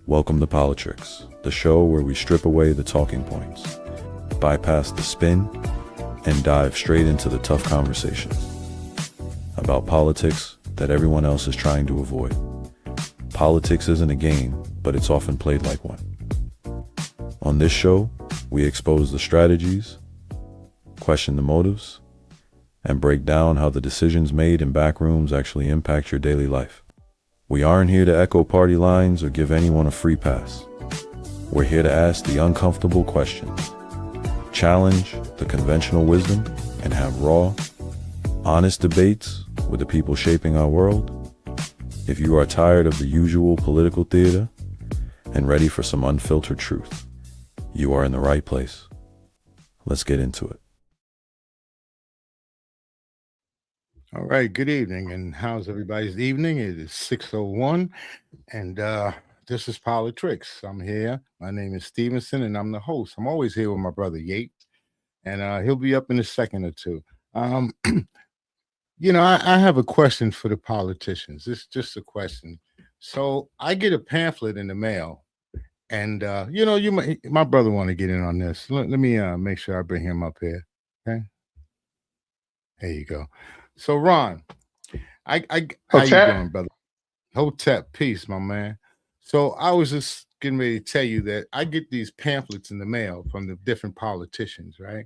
Welcome to Politricks, the show where we strip away the talking points, bypass the spin, and dive straight into the tough conversations about politics that everyone else is trying to avoid. Politics isn't a game, but it's often played like one. On this show, we expose the strategies, question the motives, and break down how the decisions made in back rooms actually impact your daily life. We aren't here to echo party lines or give anyone a free pass. We're here to ask the uncomfortable questions, challenge the conventional wisdom, and have raw, honest debates with the people shaping our world. If you are tired of the usual political theater and ready for some unfiltered truth, you are in the right place. Let's get into it. All right, good evening, and how's everybody's evening? It is 6:01, and this is Politricks. I'm here. My name is Stevenson, and I'm the host. I'm always here with my brother Yates, and he'll be up in a second or two. Um, I have a question for the politicians. It's just a question. So I get a pamphlet in the mail, and my brother want to get in on this. Let me make sure I bring him up here. Okay, there you go. So Ron, I how you Okay. doing, brother? Hotep, peace, my man. So I was just getting ready to tell you that I get these pamphlets in the mail from the different politicians, right?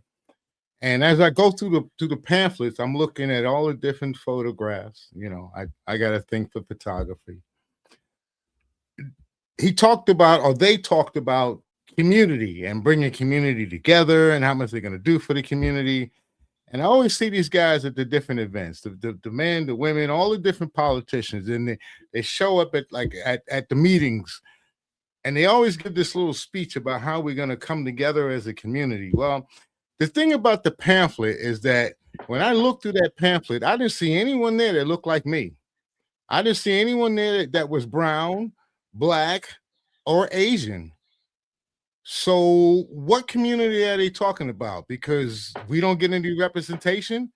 And as I go through the pamphlets, I'm looking at all the different photographs. I got a thing for photography. He talked about, or they talked about, community and bringing community together and how much they're going to do for the community. And I always see these guys at the different events, the men, the women, all the different politicians, and they show up at the meetings, and they always give this little speech about how we're going to come together as a community. Well, the thing about the pamphlet is that when I looked through that pamphlet, I didn't see anyone there that looked like me. I didn't see anyone there that was brown, black, or Asian. So what community are they talking about? Because we don't get any representation,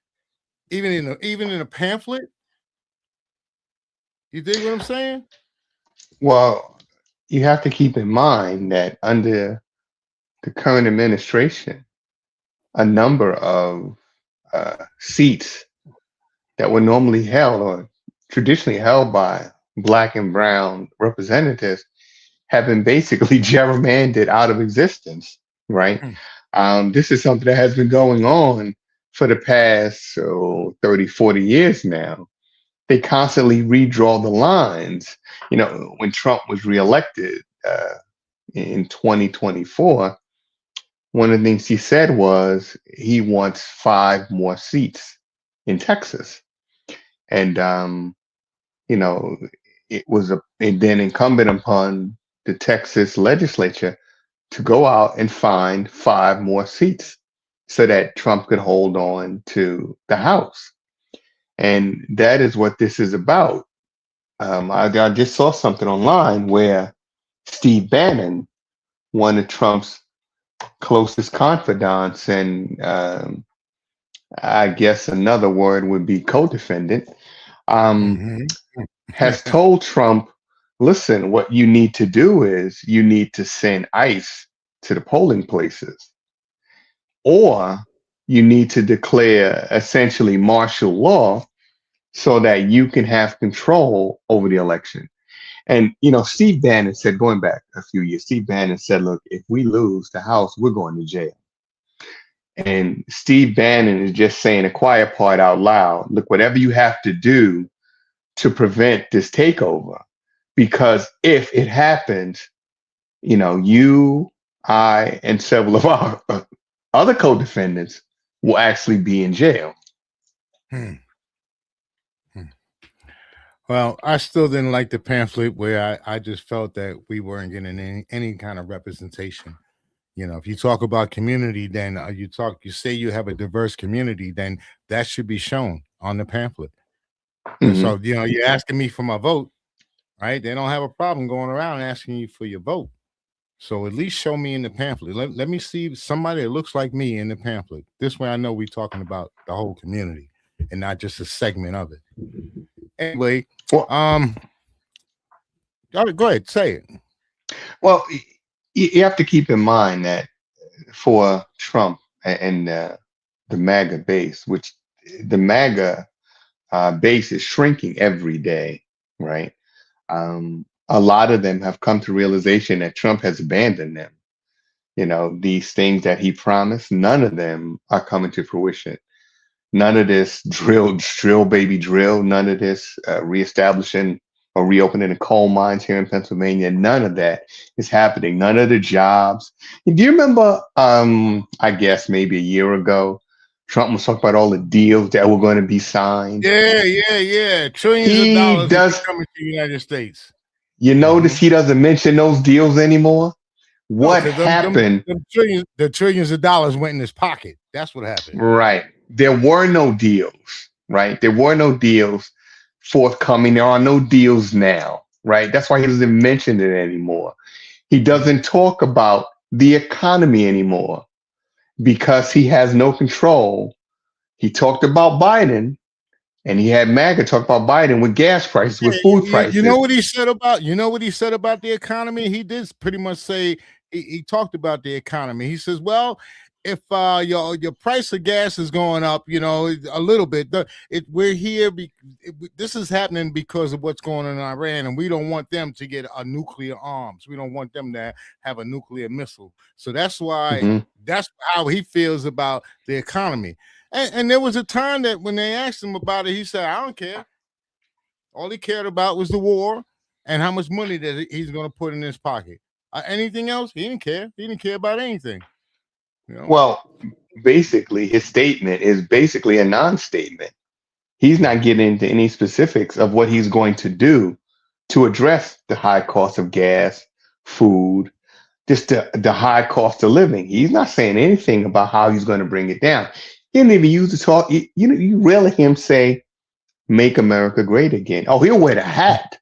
even in a pamphlet. You dig what I'm saying? Well, you have to keep in mind that under the current administration, a number of seats that were normally held or traditionally held by black and brown representatives have been basically gerrymandered out of existence, right? This is something that has been going on for the past 30, 40 years now. They constantly redraw the lines. When Trump was reelected in 2024, one of the things he said was he wants 5 more seats in Texas. And, you know, it then incumbent upon the Texas legislature to go out and find 5 more seats so that Trump could hold on to the House. And that is what this is about. I just saw something online where Steve Bannon, one of Trump's closest confidants, and I guess another word would be co-defendant, Mhm. has told Trump, listen, what you need to do is you need to send ICE to the polling places, or you need to declare essentially martial law so that you can have control over the election. And, Steve Bannon said, going back a few years, Steve Bannon said, look, if we lose the House, we're going to jail. And Steve Bannon is just saying a quiet part out loud. Look, whatever you have to do to prevent this takeover, because if it happens, you, I, and several of our other co-defendants will actually be in jail. Hmm. Well, I still didn't like the pamphlet where I just felt that we weren't getting any kind of representation. If you talk about community, then you say you have a diverse community, then that should be shown on the pamphlet. And Mhm. so, you're asking me for my vote, right? They don't have a problem going around asking you for your vote. So at least show me in the pamphlet. Let me see somebody that looks like me in the pamphlet. This way I know we're talking about the whole community and not just a segment of it. Anyway, Well, all right, go ahead, say it. Well, you have to keep in mind that for Trump and the MAGA base, which the MAGA base is shrinking every day, right? A lot of them have come to realization that Trump has abandoned them. You know, these things that he promised, none of them are coming to fruition. None of this drill, baby, drill. None of this reestablishing or reopening the coal mines here in Pennsylvania. None of that is happening. None of the jobs. And do you remember? I guess maybe a year ago, Trump was talking about all the deals that were going to be signed. Yeah. Trillions of He dollars will be does. coming to the United States. You notice he doesn't mention those deals anymore. No, What because happened? the trillions of dollars went in his pocket. That's what happened. Right. There were no deals, right? There were no deals forthcoming. There are no deals now, right? That's why he doesn't mention it anymore. He doesn't talk about the economy anymore because he has no control. He talked about Biden, and he had MAGA talk about Biden with gas prices, with food prices. You know what he said about the economy? He did pretty much say he talked about the economy. He says, well, if your price of gas is going up, you know, a little bit, we're here. This is happening because of what's going on in Iran, and we don't want them to get a nuclear arms. We don't want them to have a nuclear missile. So that's why that's how he feels about the economy. And there was a time that when they asked him about it, he said, I don't care. All he cared about was the war and how much money that he's going to put in his pocket. Anything else, he didn't care. He didn't care about anything. You know? Well, basically, his statement is basically a non-statement. He's not getting into any specifics of what he's going to do to address the high cost of gas, food, just the high cost of living. He's not saying anything about how he's going to bring it down. He didn't even use the talk. You rarely hear him say, "Make America Great Again." Oh, he'll wear the hat.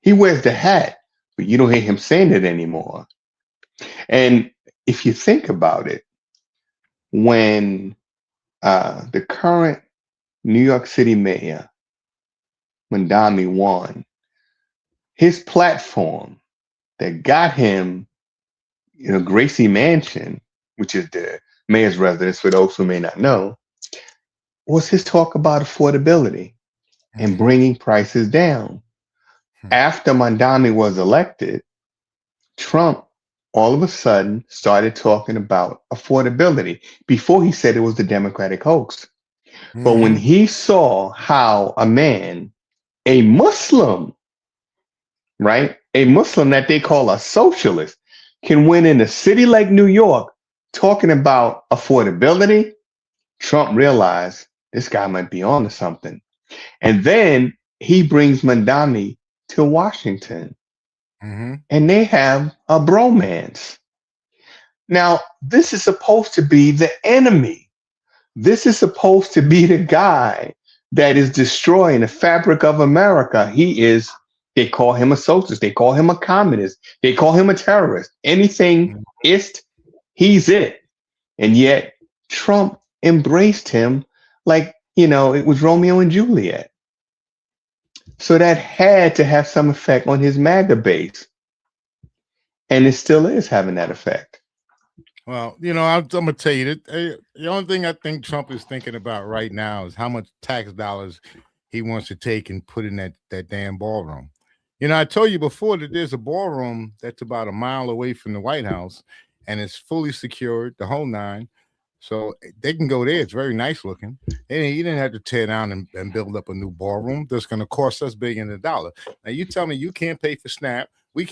He wears the hat, but you don't hear him saying it anymore. And if you think about it, when the current New York City mayor, Mandami, won, his platform that got him, Gracie Mansion, which is the mayor's residence for those who may not know, was his talk about affordability and bringing prices down. After Mandami was elected, Trump all of a sudden started talking about affordability. Before, he said it was the Democratic hoax. But when he saw how a man, a Muslim, right, a Muslim that they call a socialist, can win in a city like New York talking about affordability, Trump realized this guy might be on to something. And then he brings Mandami to Washington. And they have a bromance. Now, this is supposed to be the enemy. This is supposed to be the guy that is destroying the fabric of America. They call him a socialist. They call him a communist. They call him a terrorist. Anything ist, he's it. And yet Trump embraced him like, it was Romeo and Juliet. So that had to have some effect on his MAGA base. And it still is having that effect. Well, I'm going to tell you that the only thing I think Trump is thinking about right now is how much tax dollars he wants to take and put in that damn ballroom. I told you before that there's a ballroom that's about a mile away from the White House, and it's fully secured, the whole nine. So they can go there. It's very nice looking. And you didn't have to tear down and build up a new ballroom that's going to cost us billions of dollars. Now you tell me you can't pay for SNAP. We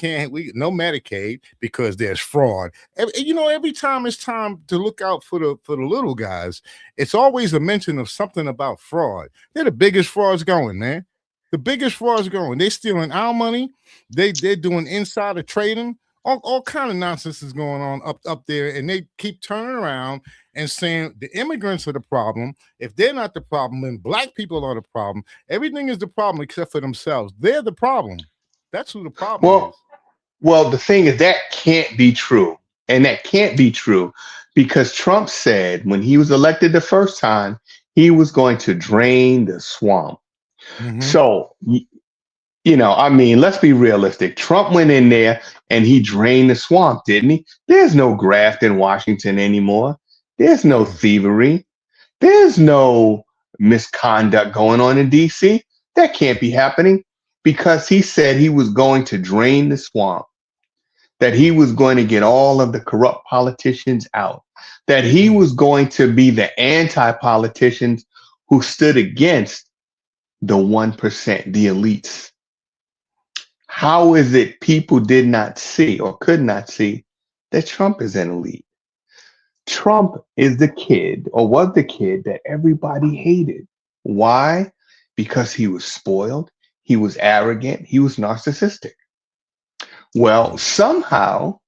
no Medicaid because there's fraud. Every time it's time to look out for the little guys, it's always a mention of something about fraud. They're the biggest frauds going, man. The biggest frauds going. They're stealing our money. They're doing insider trading. All kind of nonsense is going on up there, and they keep turning around and saying the immigrants are the problem. If they're not the problem, then black people are the problem. Everything is the problem except for themselves. They're the problem. That's who the problem is. Well, the thing is that can't be true. And that can't be true because Trump said when he was elected the first time, he was going to drain the swamp. So I mean, let's be realistic. Trump went in there and he drained the swamp, didn't he? There's no graft in Washington anymore. There's no Mm. thievery. There's no misconduct going on in DC. That can't be happening because he said he was going to drain the swamp, that he was going to get all of the corrupt politicians out, that he was going to be the anti politicians who stood against the 1%, the elites. How is it people did not see or could not see that Trump is an elite? Trump is the kid or was the kid that everybody hated. Why? Because he was spoiled, he was arrogant, he was narcissistic. Well, somehow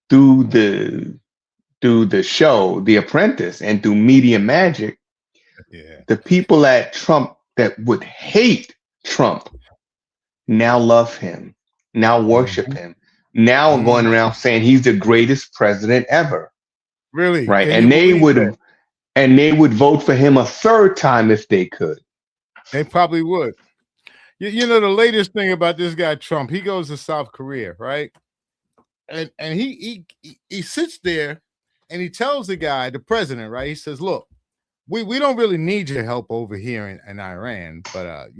through the show, The Apprentice, and through media magic, Yeah. the people at Trump that would hate Trump now love him, now worship Mhm. him, now are Mhm. going around saying he's the greatest president ever, Really? right? Can you believe that? And they would vote for him a third time if they could. They probably would. You know the latest thing about this guy Trump, he goes to South Korea, right? And he sits there and he tells the guy, the president, right? He says, "Look, we don't really need your help over here in Iran, but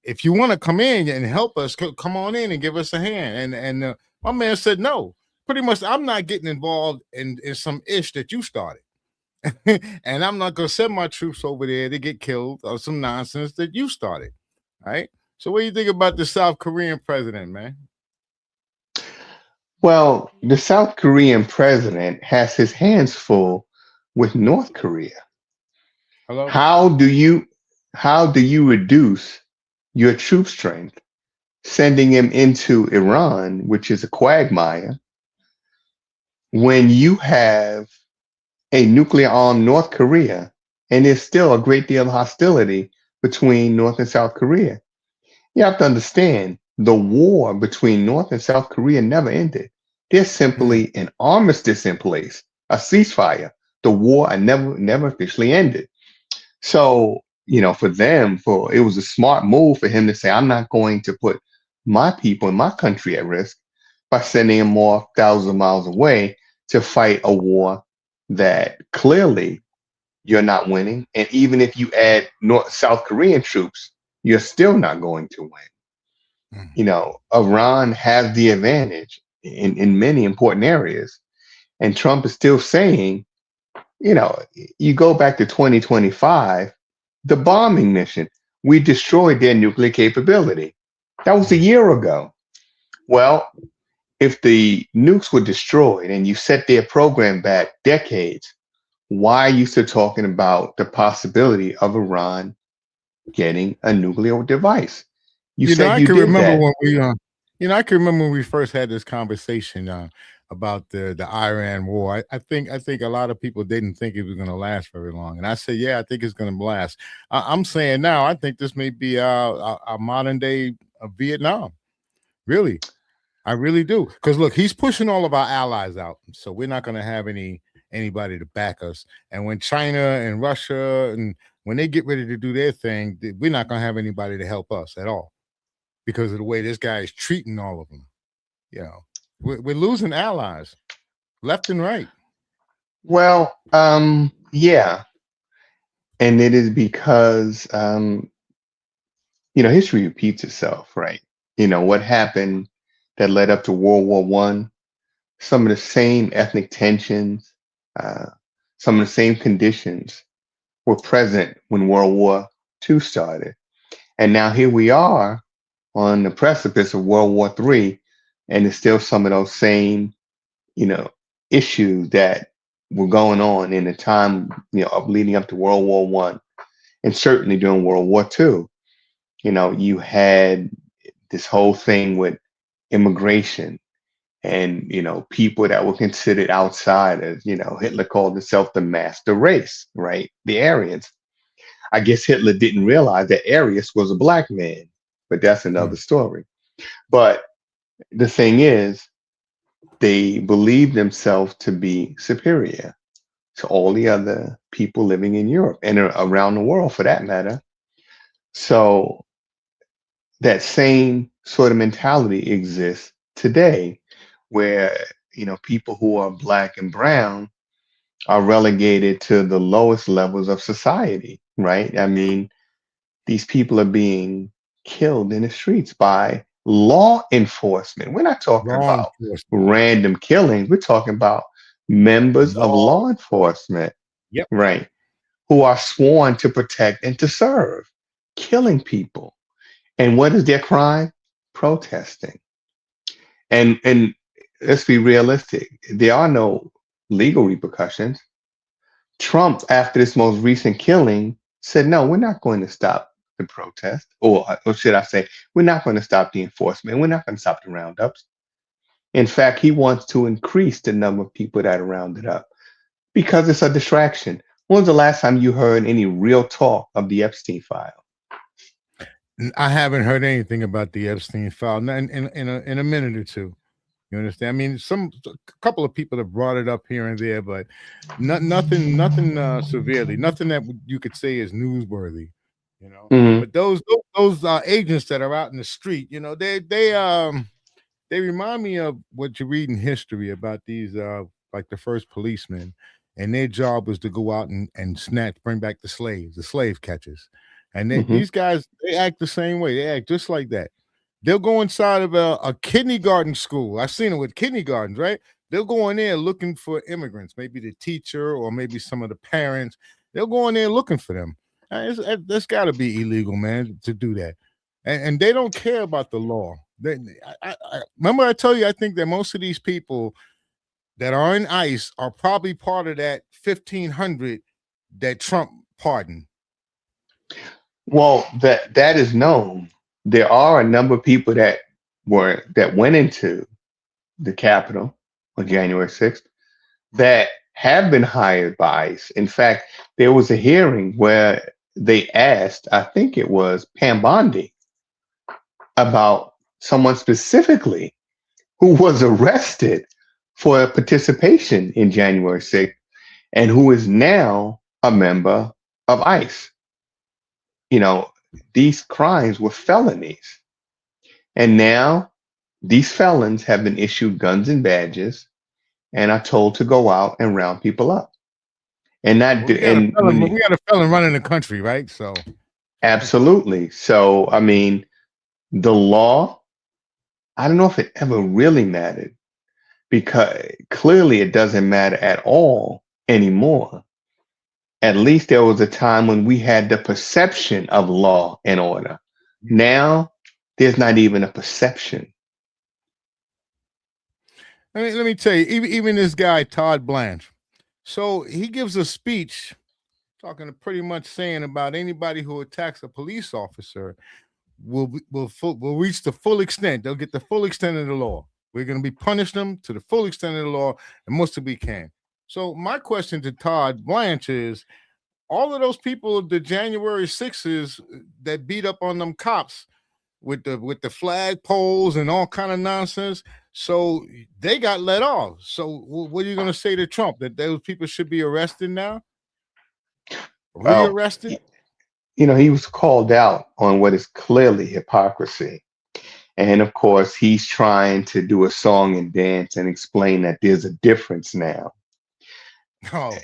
if you want to come in and help us, come on in and give us a hand." And my man said, "No, pretty much, I'm not getting involved in some ish that you started." And I'm not gonna send my troops over there to get killed or some nonsense that you started. Right? So what do you think about the South Korean president, man? Well, the South Korean president has his hands full with North Korea. Hello? How do you how do you reduce your troop strength, sending him into Iran, which is a quagmire, when you have a nuclear armed North Korea and there's still a great deal of hostility between North and South Korea? You have to understand the war between North and South Korea never ended. There's Mm. simply an armistice in place, a ceasefire. The war never officially ended. So, for them, for it was a smart move for him to say, I'm not going to put my people in my country at risk by sending them more thousands of miles away to fight a war that clearly you're not winning. And even if you add South Korean troops, you're still not going to win. Mm. Iran has the advantage in many important areas. And Trump is still saying, you know, you go back to 2025, the bombing mission, we destroyed their nuclear capability. That was a year ago. Well, if the nukes were destroyed and you set their program back decades, why are you still talking about the possibility of Iran getting a nuclear device? You You know, said I you can did remember that. when I can remember when we first had this conversation about the Iran war. I think a lot of people didn't think it was going to last very long, and I said, yeah, I think it's going to last. I'm saying now, I think this may be our modern day Vietnam. Really, I really do. Because look, he's pushing all of our allies out, so we're not going to have anybody to back us. And when China and Russia and when they get ready to do their thing, we're not going to have anybody to help us at all because of the way this guy is treating all of them. We're losing allies left and right. Well, yeah. And it is because, history repeats itself, right? What happened that led up to World War One, some of the same ethnic tensions, uh, some of the same conditions were present when World War Two started. And now here we are on the precipice of World War Three, and it's still some of those same, you know, issues that were going on in the time, of leading up to World War One, and certainly during World War Two. You had this whole thing with immigration and people that were considered outsiders. Hitler called himself the master race, right? The Aryans. I guess Hitler didn't realize that Arius was a black man, but that's another Mm. story. But the thing is, they believed themselves to be superior to all the other people living in Europe and around the world for that matter. So that same sort of mentality exists today, where people who are black and brown are relegated to the lowest levels of society, right? I mean, these people are being killed in the streets by law enforcement. We're not talking Law about enforcement, random killings. We're talking about members of law. law enforcement, Yep. right, who are sworn to protect and to serve, killing people. And what is their crime? Protesting. And let's be realistic. There are no legal repercussions. Trump, after this most recent killing, said, no, we're not going to stop the protest. Or should I say, we're not going to stop the enforcement. We're not going to stop the roundups. In fact, he wants to increase the number of people that are rounded up because it's a distraction. When was the last time you heard any real talk of the Epstein file? I haven't heard anything about the Epstein file in a minute or two. You understand? I mean, a couple of people have brought it up here and there, but nothing severely, nothing that you could say is newsworthy. Mhm. But those agents that are out in the street, they remind me of what you read in history about these like the first policemen, and their job was to go out and bring back the slaves, the slave catchers. And Mhm. these guys, they act the same way. They act just like that. They'll go inside of a kindergarten school. I've seen it with kindergartens, right? They'll go in there looking for immigrants, maybe the teacher or maybe some of the parents. They'll go in there looking for them. That's got to be illegal, man, to do that. And they don't care about the law. Remember I told you, I think that most of these people that are in ICE are probably part of that 1,500 that Trump pardoned. Well, that is known. There are a number of people that went into the Capitol on January 6th that have been hired by ICE. In fact, there was a hearing where they asked, I think it was Pam Bondi, about someone specifically who was arrested for participation in January 6th and who is now a member of ICE. You know, these crimes were felonies. And now these felons have been issued guns and badges and are told to go out and round people up. And not Well, we got a and felon, when but you we got a felon running the country, right? So absolutely. So I mean, the law, I don't know if it ever really mattered because clearly it doesn't matter at all anymore. At least there was a time when we had the perception of law and order. Now there's not even a perception. let me tell you, even this guy Todd Blanche. So he gives a speech talking to pretty much saying about anybody who attacks a police officer will reach the full extent. They'll get the full extent of the law. We're going to be punishing them to the full extent of the law, and most of we can. So my question to Todd Blanche is: all of those people, the January 6s that beat up on them cops with the flag poles and all kind of nonsense, so they got let off. So what are you going to say to Trump, that those people should be arrested now, Well, rearrested? he was called out on what is clearly hypocrisy. And of course, he's trying to do a song and dance and explain that there's a difference now. Oh,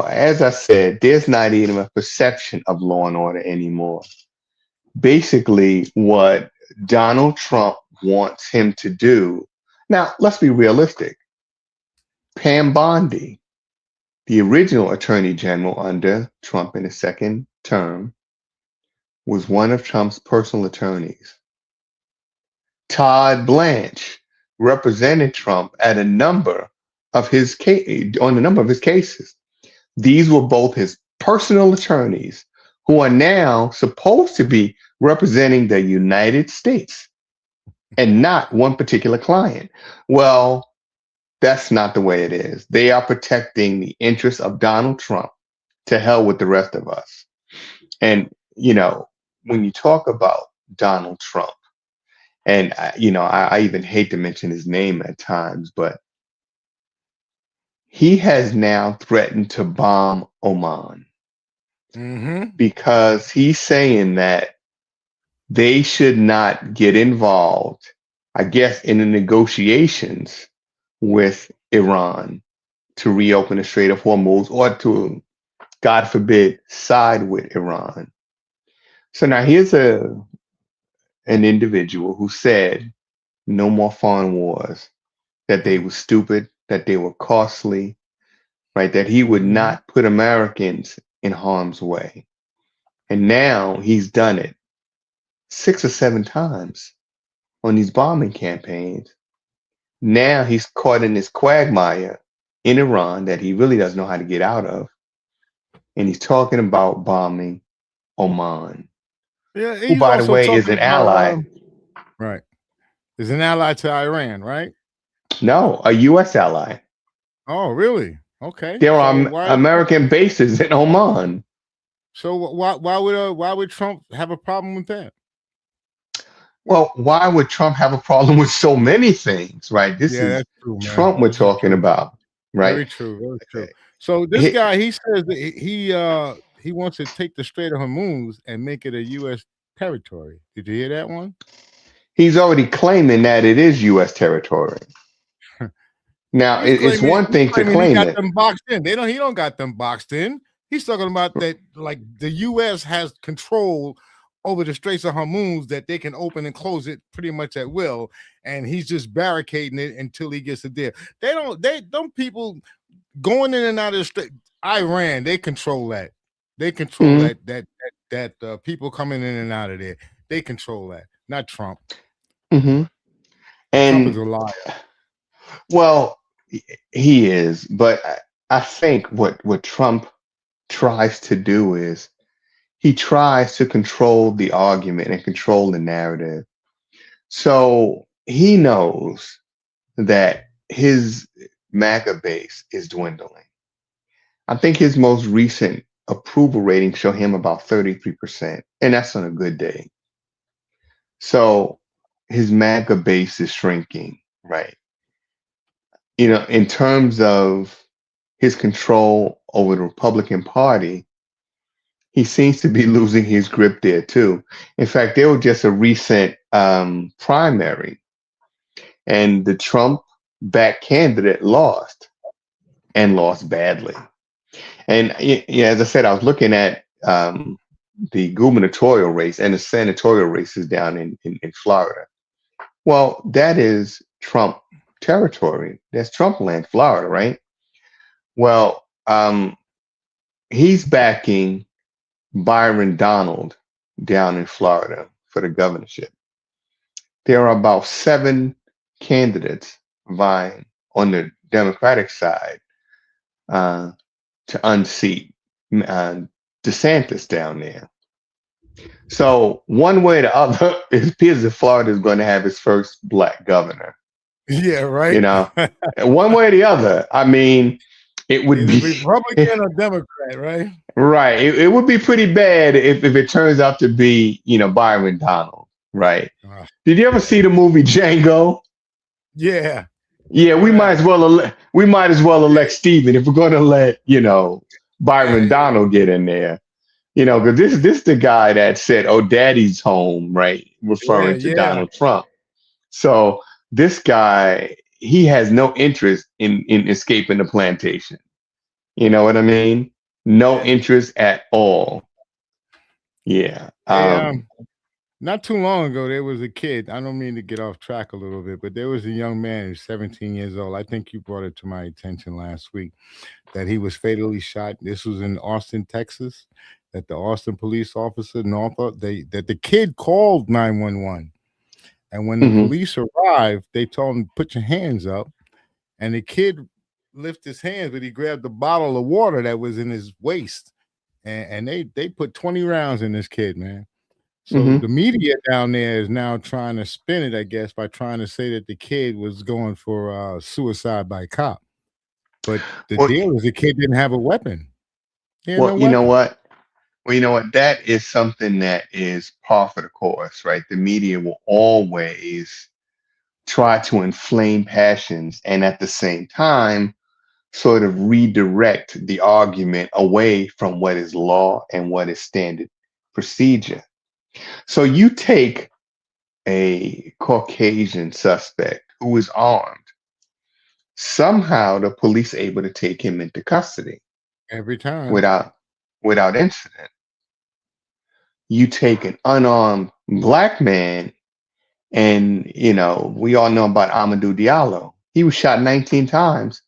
As I said, there's not even a perception of law and order anymore. Basically, what Donald Trump wants him to do. Now, let's be realistic. Pam Bondi, the original attorney general under Trump in his second term, was one of Trump's personal attorneys. Todd Blanche represented Trump at a number of his on a number of his cases. These were both his personal attorneys who are now supposed to be representing the United States and not one particular client. Well, that's not the way it is. They are protecting the interests of Donald Trump. To hell with the rest of us. And, when you talk about Donald Trump, and, I even hate to mention his name at times, but he has now threatened to bomb Oman. Mm-hmm. because he's saying that they should not get involved, I guess, in the negotiations with Iran to reopen the Strait of Hormuz or to, God forbid, side with Iran. So now here's an individual who said no more foreign wars, that they were stupid, that they were costly, right? That he would Mm-hmm. not put Americans in harm's way. And now he's done it 6 or 7 times on these bombing campaigns. Now he's caught in this quagmire in Iran that he really doesn't know how to get out of. And he's talking about bombing Oman, Yeah, who, he's by the also way, is talking an about ally. right. Is an ally to Iran, right? No, a U.S. ally. Oh, really? Okay. There So are why? American bases in Oman. So why would Trump have a problem with that? Well, why would Trump have a problem with so many things, right? This Yeah, is that's true, man. Trump we're This is talking true. about, right? Very true. Very true. So this He, guy, he says that he wants to take the Strait of Hormuz and make it a U.S. territory. Did you hear that one? he's already claiming that it is U.S. territory. Now, it's one He's thing to claiming he claim got it. them boxed in. He don't got them boxed in. He's talking about that like the U.S. has control over the Straits of Hormuz, that they can open and close it pretty much at will, and he's just barricading it until he gets a deal. They don't people going in and out of the Strait. Iran, they control that. They control Mhm, that people coming in and out of there. They control that, not Trump. mhm. Trump is And a liar. well, he is, but I think what Trump tries to do is he tries to control the argument and control the narrative. So he knows that his MAGA base is dwindling. I think his most recent approval rating show him about 33%, and that's on a good day. So his MAGA base is shrinking, right? In terms of his control over the Republican Party, he seems to be losing his grip there too. In fact, there was just a recent primary, and the Trump-backed candidate lost and lost badly. And yeah, as I said, I was looking at the gubernatorial race and the senatorial races down in Florida. Well, that is Trump territory. That's Trump land, Florida, right? Well, he's backing Byron Donald down in Florida for the governorship. There are about 7 candidates vying on the Democratic side to unseat DeSantis down there. So one way or the other, it appears that Florida is going to have its first black governor. Yeah, You right. know, one way or the other. I mean, it would Either be Republican or Democrat, right? right. It would be pretty bad if it turns out to be, Byron Donald, right? Did you ever see the movie Django? Yeah. Yeah, we might as well elect Steven if we're going to let Byron Donald get in there. Because this is the guy that said, "Oh, Daddy's home," right, referring to Yeah. Donald Trump. So this guy, he has no interest in escaping the plantation. You know what I mean? No interest at all. Yeah. Not too long ago, there was a kid. I don't mean to get off track a little bit, but there was a young man who's 17 years old. I think you brought it to my attention last week that he was fatally shot. This was in Austin, Texas. That the Austin police officer, Norfolk, that the kid called 911, and when the Mhm. police arrived, they told him, "Put your hands up," and the kid lifted his hands, but he grabbed the bottle of water that was in his waist, and they put 20 rounds in this kid, man. So Mhm. the media down there is now trying to spin it, I guess, by trying to say that the kid was going for suicide by cop. But the Well, deal is the kid didn't have a weapon. He had well, no you know weapon. what? Well, you know what? That is something that is par for the course, right? The media will always try to inflame passions and at the same time sort of redirect the argument away from what is law and what is standard procedure. So you take a Caucasian suspect who is armed. Somehow the police are able to take him into custody Every time. without incident. You take an unarmed black man, and we all know about Amadou Diallo. He was shot 19 times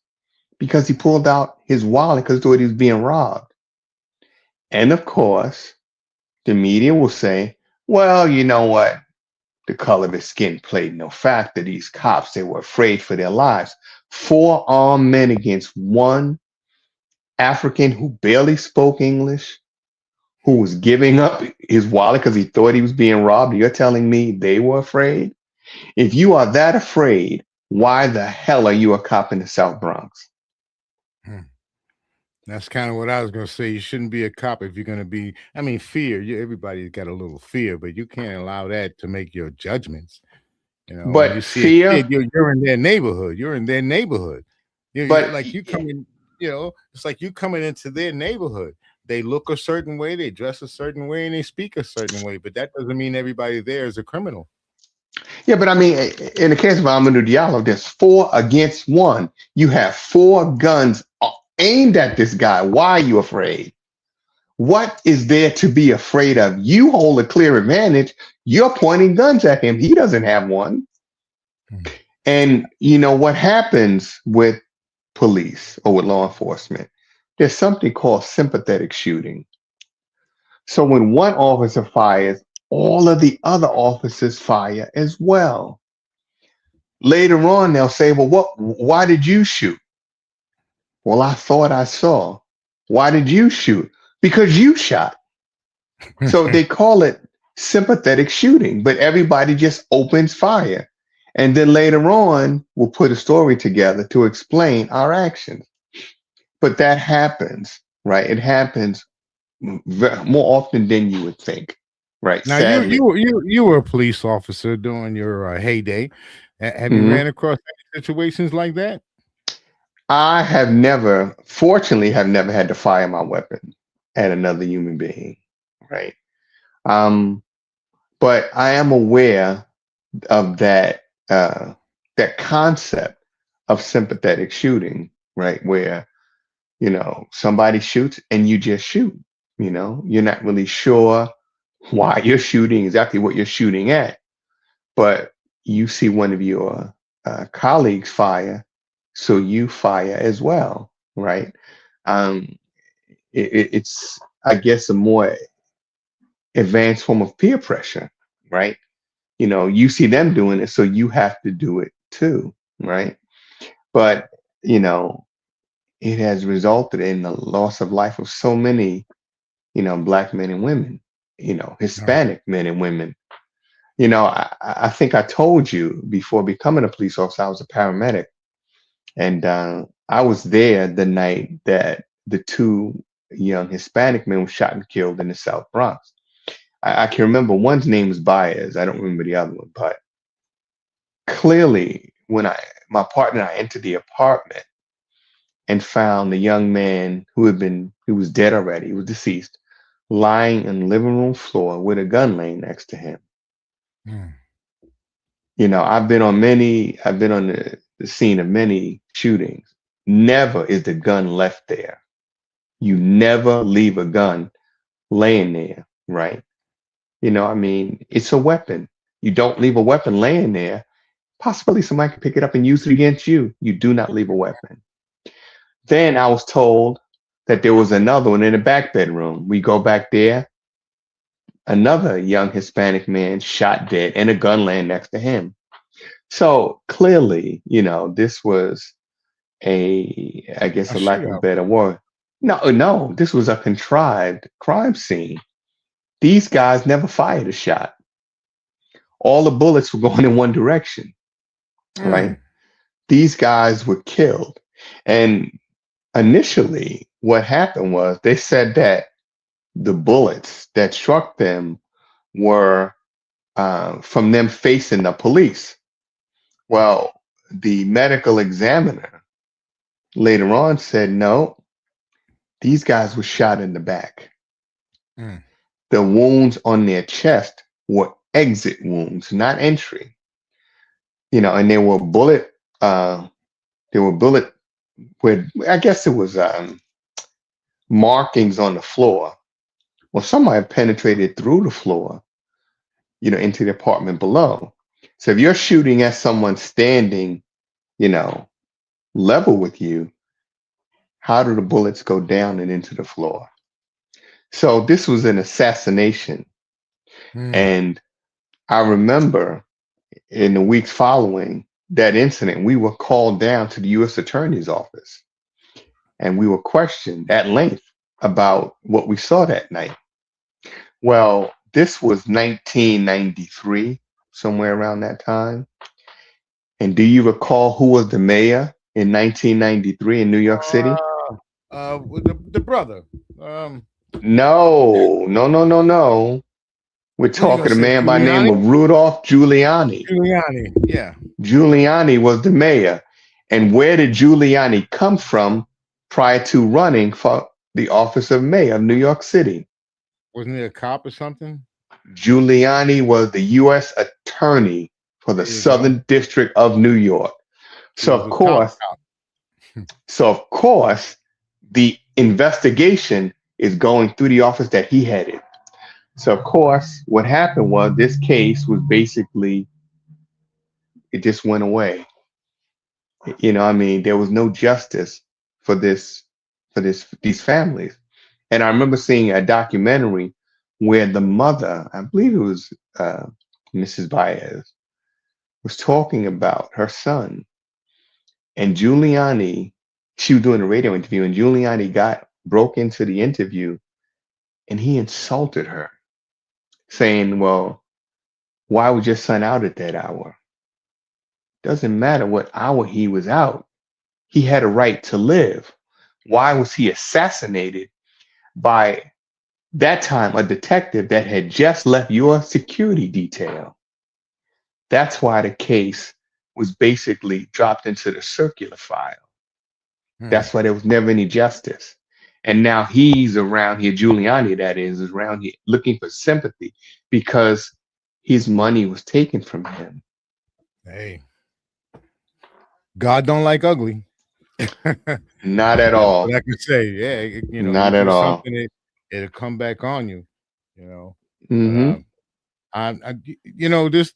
because he pulled out his wallet because he thought he was being robbed. And of course, the media will say, well, you know what? The color of his skin played no factor. These cops, they were afraid for their lives. 4 armed men against one African who barely spoke English, who was giving up his wallet because he thought he was being robbed. You're telling me they were afraid? If you are that afraid, why the hell are you a cop in the South Bronx? That's kind of what I was going to say. You shouldn't be a cop if you're going to be, I mean, fear. Everybody's got a little fear, but you can't allow that to make your judgments. When But you see fear, a kid, you're in their neighborhood. You're in their neighborhood. but Like you coming, it's like you coming into their neighborhood. They look a certain way, they dress a certain way, and they speak a certain way. But that doesn't mean everybody there is a criminal. yeah, but I mean, in the case of Amadou Diallo, there's 4 against 1. You have 4 guns aimed at this guy. Why are you afraid? What is there to be afraid of? You hold a clear advantage. You're pointing guns at him. He doesn't have one. And what happens with police or with law enforcement? There's something called sympathetic shooting. So when one officer fires, all of the other officers fire as well. Later on, they'll say, well, why did you shoot? Well, I thought I saw. Why did you shoot? Because you shot. So they call it sympathetic shooting, but everybody just opens fire. And then later on, we'll put a story together to explain our actions. But that happens, right? It happens more often than you would think, right? Now, Sadly. you were a police officer during your heyday. Have you ran across any situations like that? I fortunately, have never had to fire my weapon at another human being, right? But I am aware of that concept of sympathetic shooting, right? Where somebody shoots and you just shoot. You're not really sure why you're shooting, exactly what you're shooting at, but you see one of your colleagues fire, so you fire as well, right? It's, I guess, a more advanced form of peer pressure, right? You see them doing it, so you have to do it too, right? But it has resulted in the loss of life of so many, black men and women, Hispanic men and women. I think I told you before becoming a police officer, I was a paramedic. And I was there the night that the 2 young Hispanic men were shot and killed in the South Bronx. I can remember one's name was Baez. I don't remember the other one, but clearly when my partner and I entered the apartment and found the young man who was dead already, he was deceased, lying on the living room floor with a gun laying next to him. I've been on the scene of many shootings. Never is the gun left there. You never leave a gun laying there, right? It's a weapon. You don't leave a weapon laying there. Possibly somebody could pick it up and use it against you. You do not leave a weapon. Then I was told that there was another one in the back bedroom. We go back there. Another young Hispanic man shot dead and a gun laying next to him. So clearly, this was I guess, a lack of a better word. No, this was a contrived crime scene. These guys never fired a shot. All the bullets were going in one direction, right? These guys were killed. And initially, what happened was they said that the bullets that struck them were from them facing the police. Well, the medical examiner later on said, no, these guys were shot in the back. Mm. The wounds on their chest were exit wounds, not entry. And there were bullet where I guess it was markings on the floor. Well, some might have penetrated through the floor, into the apartment below. So if you're shooting at someone standing, level with you, how do the bullets go down and into the floor? So this was an assassination. Mm. And I remember in the weeks following that incident, we were called down to the U.S. Attorney's office and we were questioned at length about what we saw that night. Well, this was 1993, somewhere around that time. And do you recall who was the mayor in 1993 in New York City? With the brother. No, no, no, no, no. We're What are you gonna talking a say, man by the name Giuliani? of Rudolph Giuliani. Giuliani. Yeah. Giuliani was the mayor. And where did Giuliani come from prior to running for the office of mayor of New York City? Wasn't he a cop or something? Giuliani was the U.S. attorney for the There you go. Southern District of New York. He So was of a top course, cop. the investigation is going through the office that he headed. So of course, what happened was this case was basically, it just went away. There was no justice for these families. And I remember seeing a documentary where the mother, I believe it was Mrs. Baez, was talking about her son. And Giuliani, she was doing a radio interview, and Giuliani broke into the interview and he insulted her, saying, well, why was your son out at that hour? Doesn't matter what hour he was out. He had a right to live. Why was he assassinated by that time a detective that had just left your security detail? That's why the case was basically dropped into the circular file. Hmm. That's why there was never any justice. And now he's around here, Giuliani, that is around here looking for sympathy because his money was taken from him. Hey, God don't like ugly. Not at That's what all. I can say. Yeah, you Not at do all. something, it'll come back on you. You know, but Hmm. this.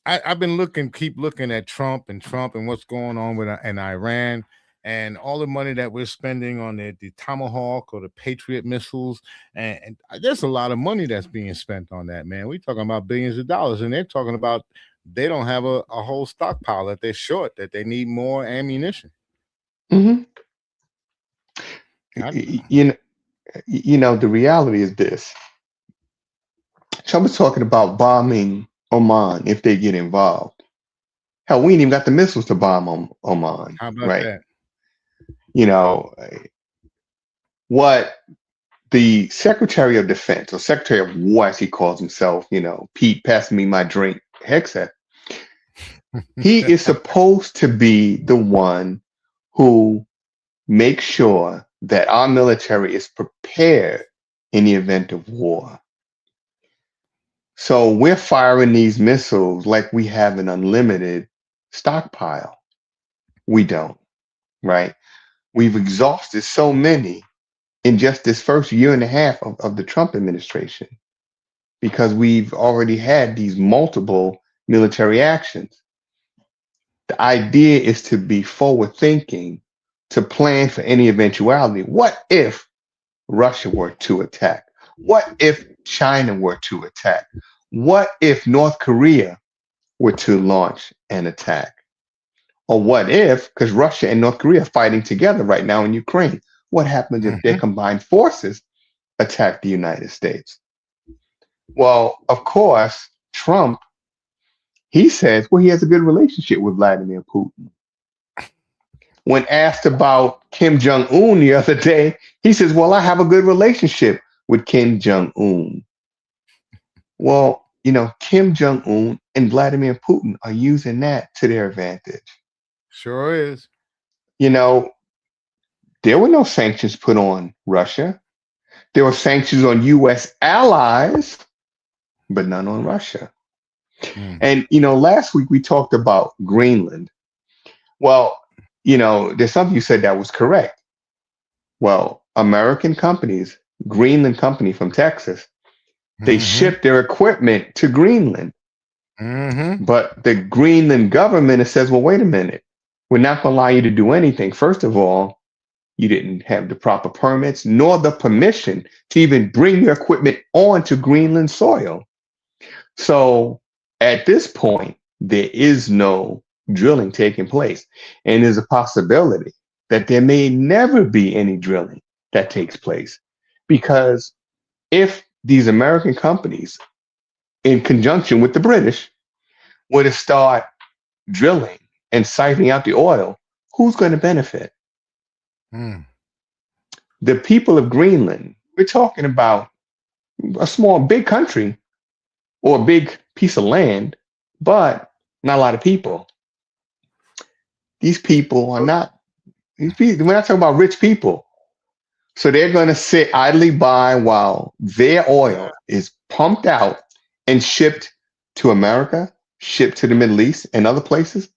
I've been keep looking at Trump and what's going on with in Iran and all the money that we're spending on the Tomahawk or the Patriot missiles, and there's a lot of money that's being spent on that, man. We're talking about billions of dollars, and they're talking about they don't have a whole stockpile that they're short, that they need more ammunition. Hmm. I, The reality is this. Trump is talking about bombing Oman if they get involved. Hell, we ain't even got the missiles to bomb Oman, how about right? that? You know, what the Secretary of Defense or Secretary of War, as he calls himself, Pete, pass me my drink, Hegseth, he is supposed to be the one who makes sure that our military is prepared in the event of war. So we're firing these missiles like we have an unlimited stockpile. We don't, right? We've exhausted so many in just this first year and a half of the Trump administration because we've already had these multiple military actions. The idea is to be forward thinking, to plan for any eventuality. What if Russia were to attack? What if China were to attack? What if North Korea were to launch an attack? Or what if, because Russia and North Korea are fighting together right now in Ukraine, what happens if their Mhm. combined forces attack the United States? Well, of course, Trump, he says, well, he has a good relationship with Vladimir Putin. When asked about Kim Jong Un the other day, he says, well, I have a good relationship with Kim Jong Un. Well, Kim Jong Un and Vladimir Putin are using that to their advantage. Sure is. You know, There were no sanctions put on Russia. There were sanctions on U.S. allies, but none on Russia. Mm. And, last week we talked about Greenland. Well, there's something you said that was correct. Well, American companies, Greenland company from Texas, they Mm-hmm. ship their equipment to Greenland. Mm-hmm. But the Greenland government says, well, wait a minute. We're not going to allow you to do anything. First of all, you didn't have the proper permits nor the permission to even bring your equipment onto Greenland soil. So at this point, there is no drilling taking place. And there's a possibility that there may never be any drilling that takes place. Because if these American companies, in conjunction with the British, were to start drilling and siphoning out the oil, who's going to benefit? Mm. The people of Greenland. We're talking about big country or a big piece of land, but not a lot of people. These people are not, we're not talking about rich people. So they're going to sit idly by while their oil is pumped out and shipped to America, shipped to the Middle East and other places.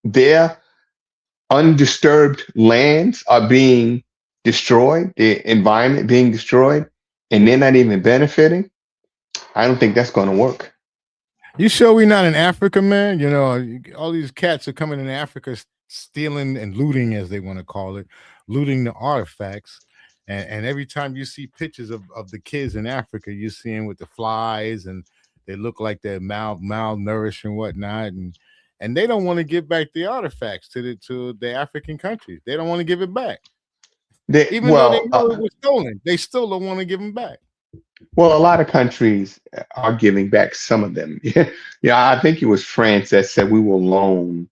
Their undisturbed lands are being destroyed, the environment being destroyed, and they're not even benefiting. I don't think that's going to work. You sure we're not in Africa, man? All these cats are coming in Africa, stealing and looting, as they want to call it, looting the artifacts. And every time you see pictures of the kids in Africa, you see them with the flies, and they look like they're malnourished and whatnot. And they don't want to give back the artifacts to the African countries. They don't want to give it back. Even though they know it was stolen, they still don't want to give them back. Well, a lot of countries are giving back some of them. Yeah, I think it was France that said we will loan.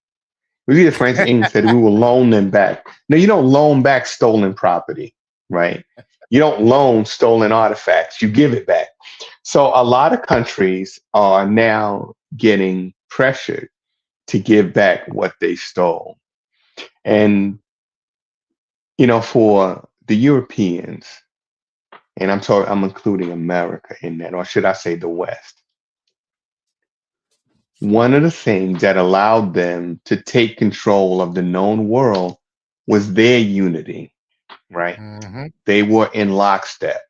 It was either France or England said we will loan them back. No, you don't loan back stolen property, right? You don't loan stolen artifacts. You give it back. So a lot of countries are now getting pressured to give back what they stole. And, for the Europeans, and I'm including America in that, or should I say the West. One of the things that allowed them to take control of the known world was their unity, right? Mm-hmm. They were in lockstep.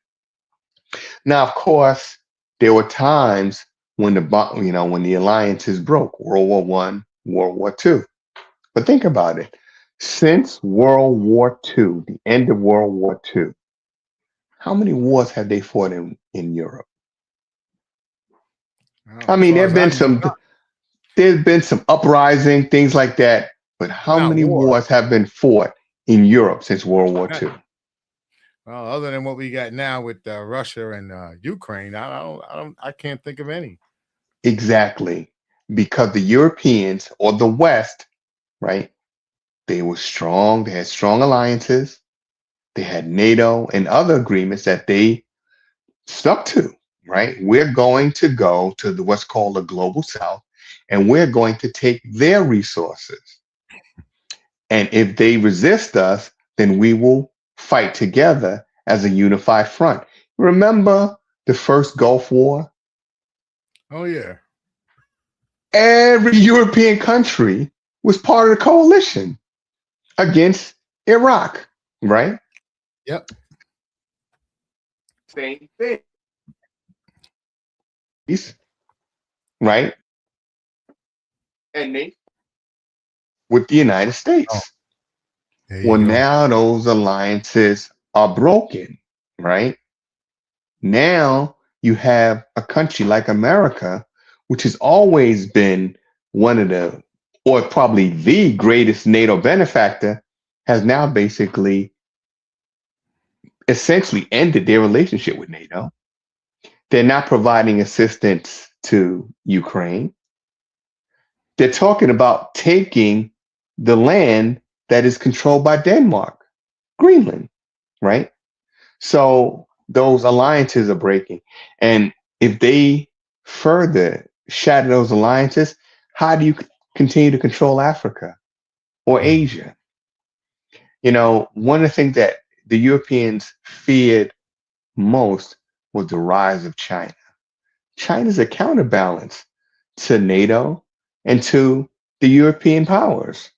Now, of course, there were times when when the alliances broke, World War One, World War Two. But think about it. Since World War II, the end of World War II, how many wars have they fought in Europe? I mean, there's been some uprising, things like that, but how many wars have been fought in Europe since World War II? Well, other than what we got now with Russia and Ukraine, I can't think of any. Exactly, because the Europeans or the West, right? They were strong. They had strong alliances. They had NATO and other agreements that they stuck to, right? We're going to go to what's called the global south, and we're going to take their resources. And if they resist us, then we will fight together as a unified front. Remember the first Gulf War? Oh, yeah. Every European country was part of the coalition against Iraq, right? Yep. Same thing. Right? And they with the United States. Oh, well, now those alliances are broken, right? Now you have a country like America, which has always been one of the, or probably the greatest NATO benefactor, has now basically essentially ended their relationship with NATO. They're not providing assistance to Ukraine. They're talking about taking the land that is controlled by Denmark, Greenland, right? So those alliances are breaking. And if they further shatter those alliances, how do you continue to control Africa or Asia? One of the things that the Europeans feared most was the rise of China. China's a counterbalance to NATO and to the European powers.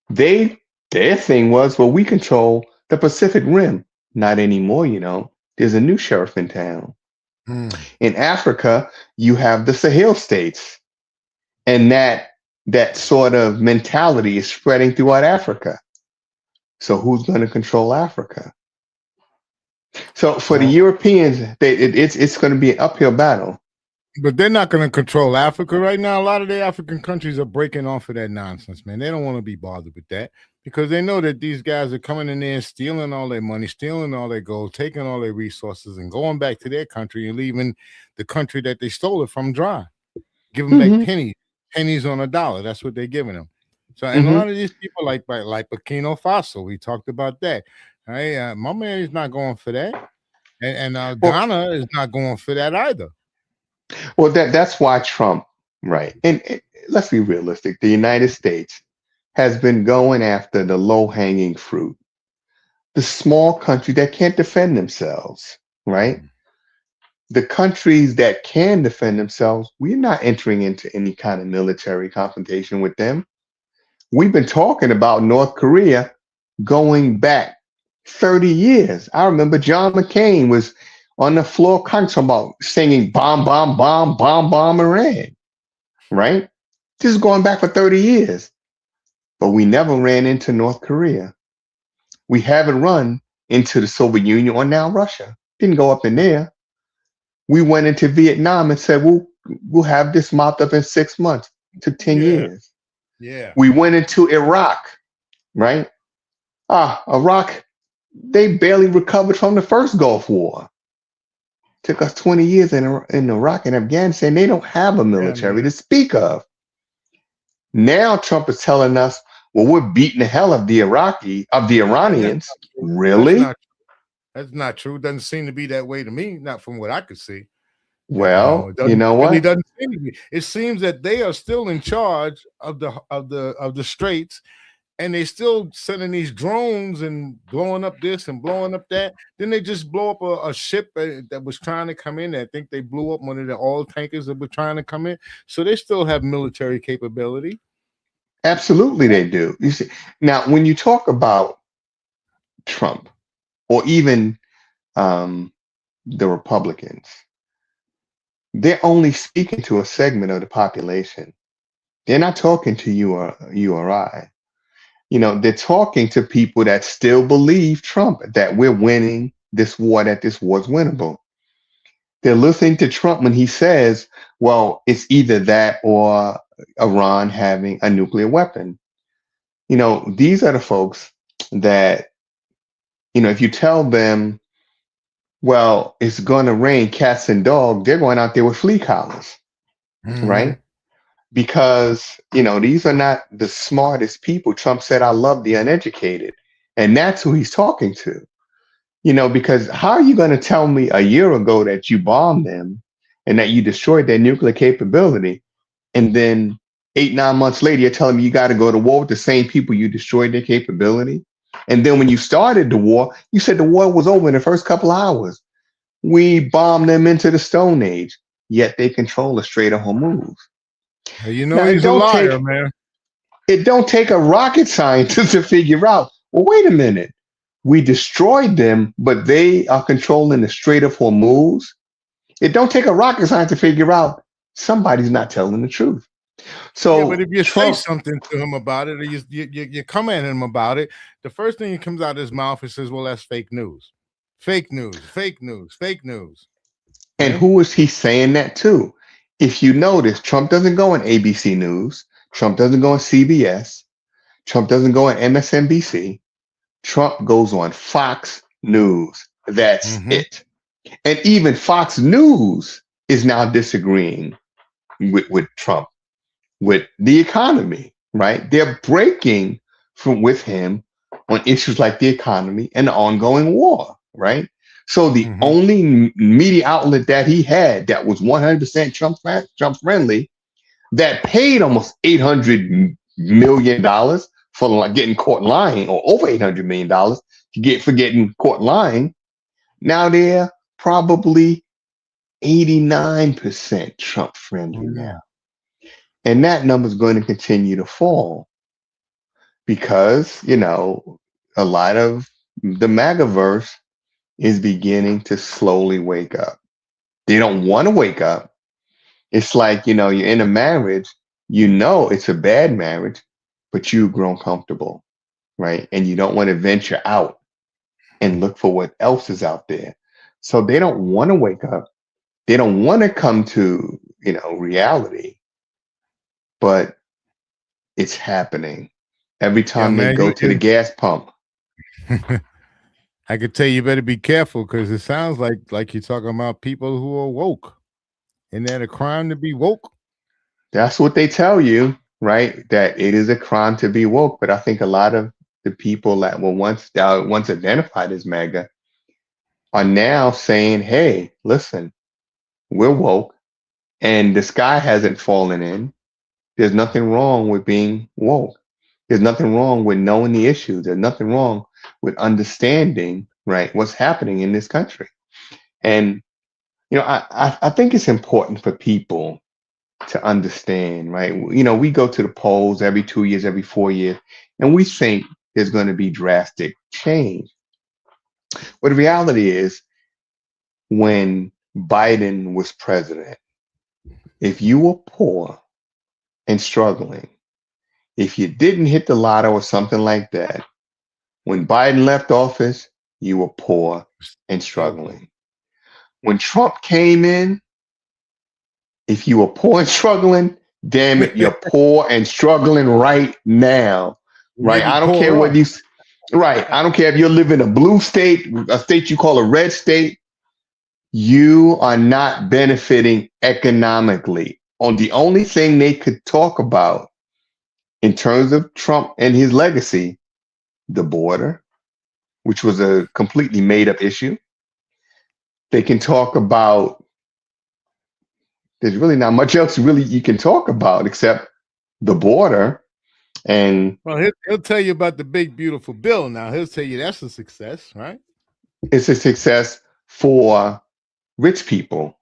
Their thing was, well, we control the Pacific Rim. Not anymore. There's a new sheriff in town. In Africa, you have the Sahel states, and that sort of mentality is spreading throughout Africa. So who's going to control Africa? So for the Europeans, it's going to be an uphill battle. But they're not going to control Africa right now. A lot of the African countries are breaking off of that nonsense, man. They don't want to be bothered with that because they know that these guys are coming in there and stealing all their money, stealing all their gold, taking all their resources and going back to their country and leaving the country that they stole it from dry. Give them back pennies on a dollar. That's what they're giving them. So, and a lot of these people like Burkina Faso, we talked about that. Right? My man is not going for that. And Ghana is not going for that either. Well, that's why Trump, right? And let's be realistic. The United States has been going after the low-hanging fruit, the small country that can't defend themselves, right? The countries that can defend themselves, we're not entering into any kind of military confrontation with them. We've been talking about North Korea going back 30 years. I remember John McCain was on the floor talking about singing bomb, bomb, bomb, bomb, bomb Iran, right? This is going back for 30 years. But we never ran into North Korea. We haven't run into the Soviet Union or now Russia. Didn't go up in there. We went into Vietnam and said, we'll have this mopped up in 6 months. It took 10 years. Yeah. We went into Iraq, right? Iraq, they barely recovered from the first Gulf War. Took us 20 years in Iraq and Afghanistan. They don't have a military to speak of. Now Trump is telling us, well, we're beating the hell of the Iranians. Really? That's not true. It doesn't seem to be that way to me, not from what I could see. Well, you know what? It doesn't seem to be. It seems that they are still in charge of the straits, and they still sending these drones and blowing up this and blowing up that. Then they just blow up a ship that was trying to come in. I think they blew up one of the oil tankers that were trying to come in. So they still have military capability. Absolutely, they do. You see, now when you talk about Trump or even the Republicans, they're only speaking to a segment of the population. They're not talking to you or I. They're talking to people that still believe Trump, that we're winning this war, that this war is winnable. They're listening to Trump when he says, well, it's either that or Iran having a nuclear weapon. These are the folks that, if you tell them, well, it's going to rain cats and dogs, they're going out there with flea collars, right? Because, these are not the smartest people. Trump said, I love the uneducated. And that's who he's talking to. Because how are you going to tell me a year ago that you bombed them and that you destroyed their nuclear capability, and then 8-9 months later, you're telling me you got to go to war with the same people you destroyed their capability? And then when you started the war, you said the war was over in the first couple of hours. We bombed them into the Stone Age, yet they control the Strait of Hormuz. Now, he's a liar, man. It don't take a rocket scientist to figure out, well, wait a minute. We destroyed them, but they are controlling the Strait of Hormuz. It don't take a rocket scientist to figure out somebody's not telling the truth. So, but if you say something to him about it, or you come at him about it, the first thing that comes out of his mouth is says, well, that's fake news. Fake news, fake news, fake news. And who is he saying that to? If you notice, Trump doesn't go on ABC News. Trump doesn't go on CBS. Trump doesn't go on MSNBC. Trump goes on Fox News. That's it. And even Fox News is now disagreeing with Trump, with the economy, right? They're breaking with him on issues like the economy and the ongoing war, right? So the only media outlet that he had that was 100% Trump friendly, that paid almost $800 million for like getting caught lying, or over $800 million for getting caught lying. Now they're probably 89% Trump friendly now. And that number is going to continue to fall because, a lot of the MAGAverse is beginning to slowly wake up. They don't want to wake up. It's like, you're in a marriage, it's a bad marriage, but you've grown comfortable, right? And you don't want to venture out and look for what else is out there. So they don't want to wake up. They don't want to come to, reality, but it's happening every time they go to the gas pump. I could tell you better be careful because it sounds like you're talking about people who are woke. Isn't that a crime to be woke? That's what they tell you, right? That it is a crime to be woke. But I think a lot of the people that were once identified as MAGA are now saying, hey, listen, we're woke and the sky hasn't fallen in. There's nothing wrong with being woke. There's nothing wrong with knowing the issues. There's nothing wrong with understanding, right, what's happening in this country. And, I think it's important for people to understand, right? We go to the polls every 2 years, every 4 years, and we think there's going to be drastic change. But the reality is, when Biden was president, if you were poor and struggling, if you didn't hit the lotto or something like that, when Biden left office, you were poor and struggling. When Trump came in, if you were poor and struggling, damn it, you're poor and struggling right now, right? I don't care what I don't care if you live in a blue state, a state you call a red state, you are not benefiting economically. The only thing they could talk about in terms of Trump and his legacy, the border, which was a completely made up issue. They can talk about, there's really not much else really you can talk about except the border. And well, he'll tell you about the big, beautiful bill. Now he'll tell you that's a success, right? It's a success for rich people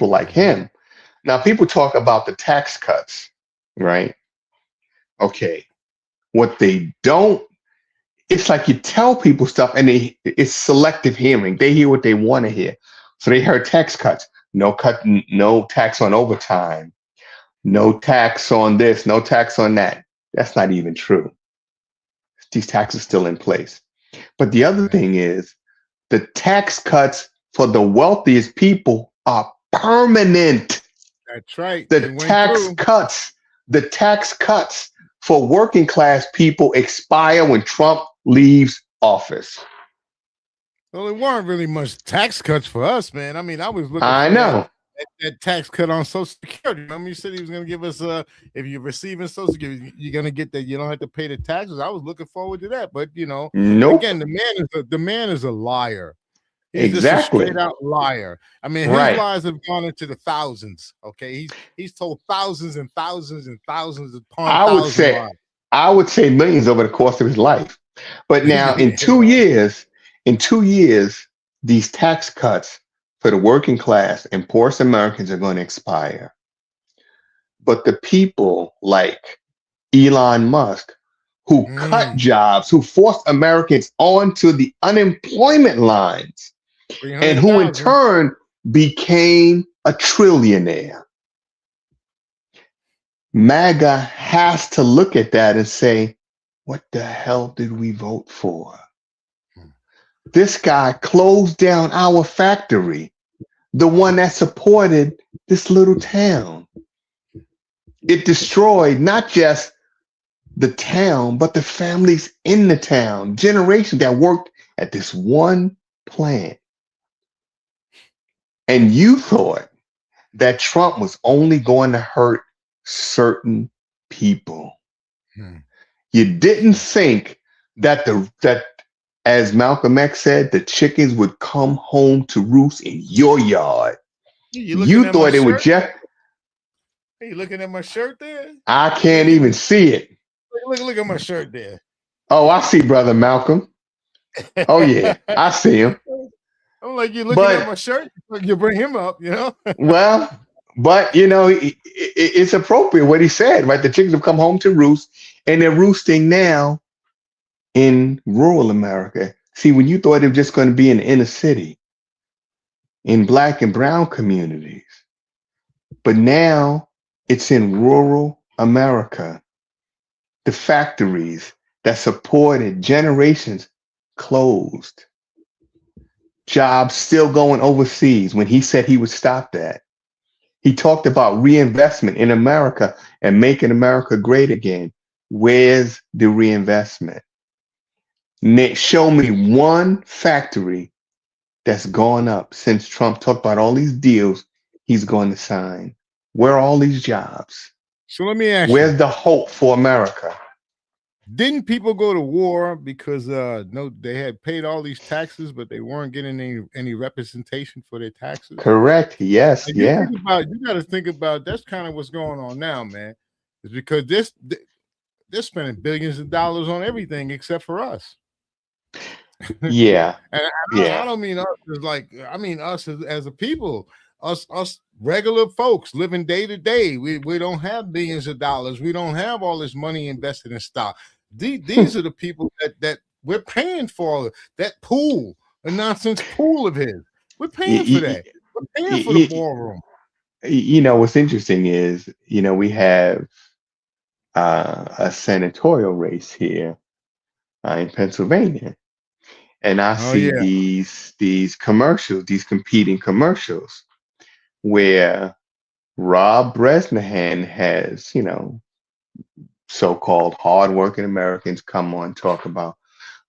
like him. Now people talk about the tax cuts, right? Okay. What they don't, it's like you tell people stuff and it's selective hearing. They hear what they want to hear. So they heard tax cuts, no tax on overtime, no tax on this, no tax on that. That's not even true. These taxes are still in place. But the other thing is the tax cuts for the wealthiest people are permanent. That's right. The tax cuts for working class people expire when Trump leaves office. Well, there weren't really much tax cuts for us, man. I mean, I was looking for that tax cut on Social Security. Remember, you said he was going to give us if you're receiving Social Security, you're going to get that. You don't have to pay the taxes. I was looking forward to that, but nope. Again, the man is a liar. He's exactly. just a straight out liar. I mean, his lies have gone into the thousands. Okay, he's told thousands and thousands and thousands upon thousands. I would say millions over the course of his life. But now in 2 years, these tax cuts for the working class and poorest Americans are going to expire. But the people like Elon Musk, who cut jobs, who forced Americans onto the unemployment lines, and who in turn became a trillionaire. MAGA has to look at that and say, what the hell did we vote for? This guy closed down our factory, the one that supported this little town. It destroyed not just the town, but the families in the town, generations that worked at this one plant. And you thought that Trump was only going to hurt certain people. You didn't think that as Malcolm X said, the chickens would come home to roost in your yard. You thought it would just. Are you looking at my shirt there? I can't even see it. look at my shirt there. Oh, I see, brother Malcolm. Oh yeah, I see him. I'm like, you're looking at my But shirt. You bring him up, you know. well, but it's appropriate what he said, right? The chickens have come home to roost, and they're roosting now in rural America. See, when you thought it was just going to be in the inner city, in black and brown communities, but now it's in rural America. The factories that supported generations closed. Jobs still going overseas when he said he would stop that. He talked about reinvestment in America and making America great again. Where's the reinvestment? Show me one factory that's gone up since Trump talked about all these deals he's going to sign. Where are all these jobs? So let me ask Where's you, the hope for America? didn't people go to war because no, they had paid all these taxes, but they weren't getting any representation for their taxes? Correct. Yes. And Yeah. you got to think about that's kind of what's going on now, man. It's because they're spending billions of dollars on everything except for us. Yeah. And I don't mean us as like, I mean us as a people, us regular folks living day to day. We don't have billions of dollars. We don't have all this money invested in stock. These are the people that we're paying for that pool, a nonsense pool of his. We're paying for that. We're paying for the ballroom. What's interesting is, we have a senatorial race here in Pennsylvania. And I see these commercials, these competing commercials, where Rob Bresnahan has, so-called hardworking Americans come on talk about.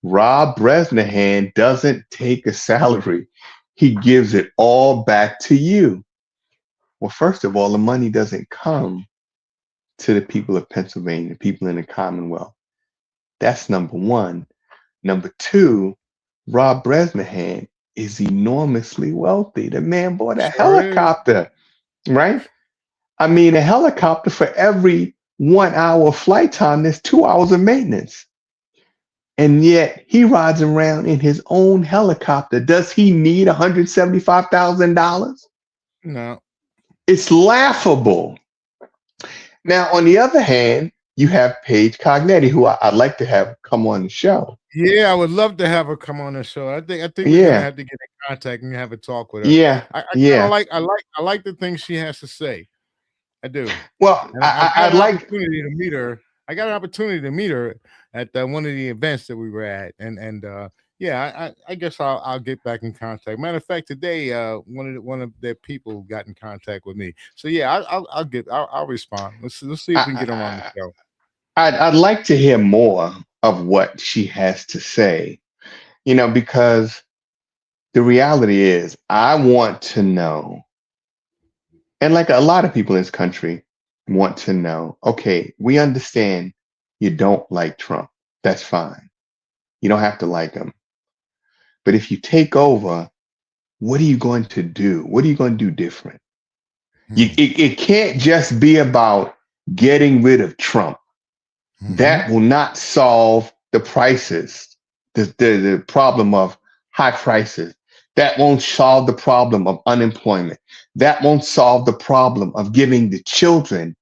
Rob Bresnahan doesn't take a salary. He gives it all back to you. Well, first of all, the money doesn't come to the people of Pennsylvania, people in the Commonwealth. That's number one. Number two, Rob Bresnahan is enormously wealthy. The man bought a helicopter, right? I mean, a helicopter for every 1 hour flight time, there's 2 hours of maintenance. And yet he rides around in his own helicopter. Does he need $175,000? No. It's laughable. Now, on the other hand, you have Paige Cognetti, who I'd like to have come on the show. Yeah, I would love to have her come on the show. I think we're gonna have to get in contact and have a talk with her. Yeah, I like the things she has to say. I do. Well, I'd like opportunity to meet her. I got an opportunity to meet her at one of the events that we were at, and I guess I'll get back in contact. Matter of fact, today one of their people got in contact with me. So yeah, I'll respond. Let's see if we can get her on the show. I'd like to hear more of what she has to say, because the reality is I want to know, and like a lot of people in this country want to know, okay, we understand you don't like Trump. That's fine. You don't have to like him. But if you take over, what are you going to do? What are you going to do different? It can't just be about getting rid of Trump. That will not solve the prices, the problem of high prices. That won't solve the problem of unemployment. That won't solve the problem of giving the children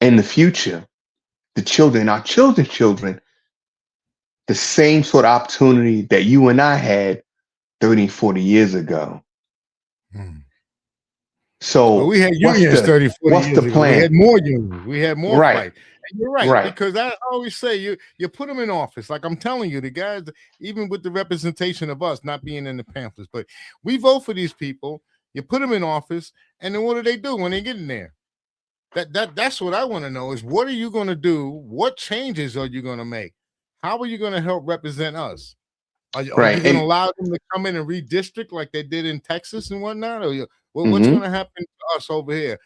in the future, our children's children, the same sort of opportunity that you and I had 30, 40 years ago. So we had unions 30, 40 what's years the ago. plan? We had more unions. We had more fight. And you're right, because I always say you put them in office. Like I'm telling you, the guys, even with the representation of us not being in the pamphlets, but we vote for these people. You put them in office, and then what do they do when they get in there? That's what I want to know is what are you going to do? What changes are you going to make? How are you going to help represent us? Are you going to allow them to come in and redistrict like they did in Texas and whatnot? Or what's going to happen to us over here?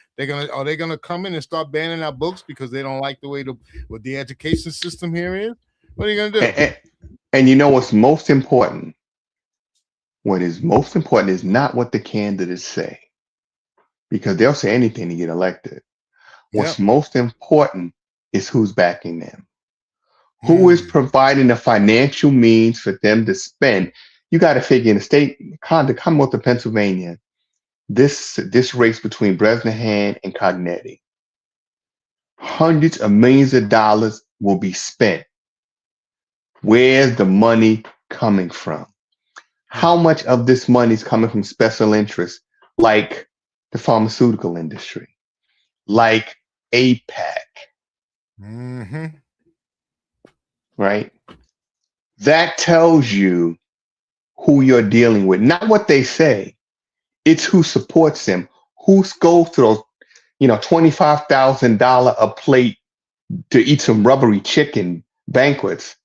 Are they going to come in and start banning our books because they don't like the way what the education system here is? What are you going to do? And you know what's most important? What is most important is not what the candidates say, because they'll say anything to get elected. What's most important is who's backing them. Who is providing the financial means for them to spend? You got to figure in the Commonwealth of Pennsylvania, this race between Bresnahan and Cognetti, hundreds of millions of dollars will be spent. Where's the money coming from? How much of this money is coming from special interests like the pharmaceutical industry, like APAC? Right? That tells you who you're dealing with, not what they say. It's who supports them, who goes to those, $25,000 a plate to eat some rubbery chicken banquets.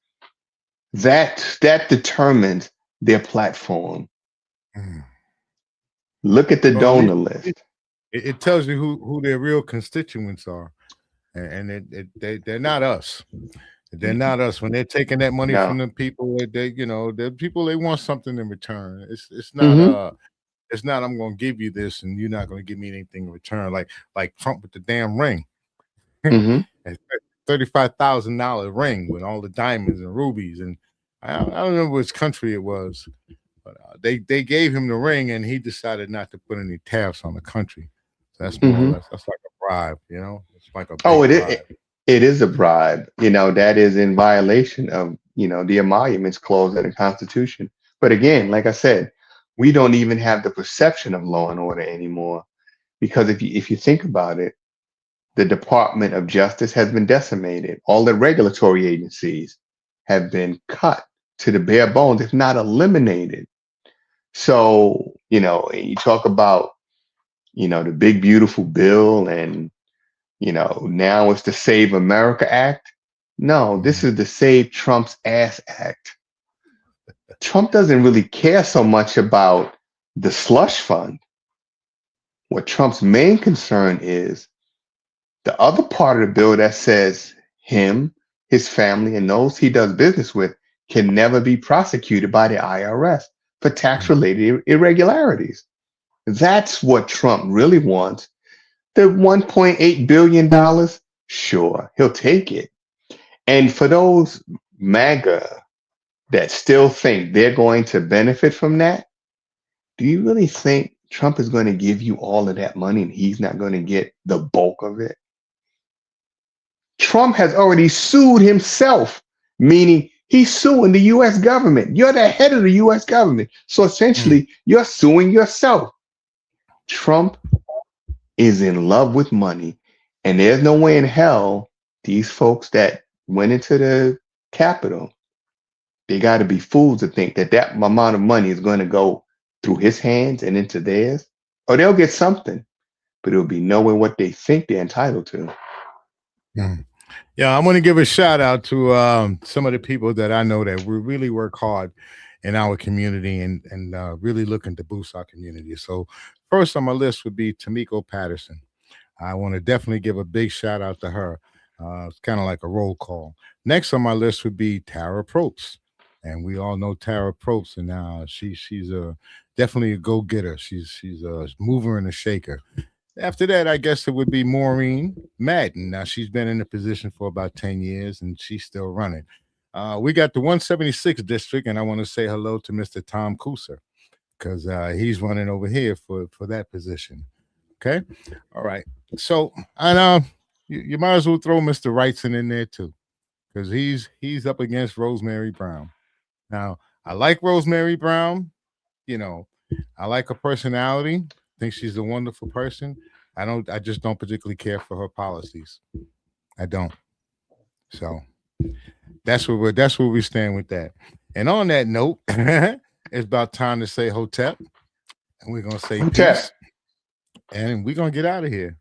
That determines their platform. Look at the donor list. It tells you who their real constituents are, and they're not us. They're not us. When they're taking that money from the people, the people, they want something in return. It's not it's not I'm going to give you this and you're not going to give me anything in return. Like Trump with the damn ring, $35,000 ring with all the diamonds and rubies, and I don't remember which country it was, but they gave him the ring and he decided not to put any tariffs on the country. So that's more or less, that's like a bribe, It's like a bribe. It is a bribe. That is in violation of the emoluments clause of the Constitution. But again, like I said, we don't even have the perception of law and order anymore, because if you think about it, the Department of Justice has been decimated. All the regulatory agencies have been cut to the bare bones, if not eliminated. So, you talk about, the big, beautiful bill and, now it's the Save America Act. No, this is the Save Trump's Ass Act. Trump doesn't really care so much about the slush fund. What Trump's main concern is the other part of the bill that says him, his family, and those he does business with can never be prosecuted by the IRS for tax-related irregularities. That's what Trump really wants. The $1.8 billion, sure, he'll take it. And for those MAGA that still think they're going to benefit from that, do you really think Trump is going to give you all of that money and he's not going to get the bulk of it? Trump has already sued himself, meaning he's suing the U.S. government. You're the head of the U.S. government. So essentially, you're suing yourself. Trump is in love with money, and there's no way in hell these folks that went into the Capitol, they got to be fools to think that amount of money is going to go through his hands and into theirs. Or they'll get something, but it'll be nowhere what they think they're entitled to. Yeah, I'm going to give a shout out to some of the people that I know that we really work hard in our community and really looking to boost our community. So first on my list would be Tamiko Patterson. I want to definitely give a big shout out to her. It's kind of like a roll call. Next on my list would be Tara Probst. And we all know Tara Probst, and she's definitely a go-getter. She's a mover and a shaker. After that, I guess it would be Maureen Madden. Now, she's been in the position for about 10 years, and she's still running. We got the 176th district, and I want to say hello to Mr. Tom Cooser, because he's running over here for that position. Okay? All right. So, and you might as well throw Mr. Wrightson in there, too, because he's up against Rosemary Brown. Now, I like Rosemary Brown. I like her personality. I think she's a wonderful person. I just don't particularly care for her policies. I don't. So that's where we stand with that. And on that note, it's about time to say Hotep. And we're gonna say Hotep. Peace. And we're gonna get out of here.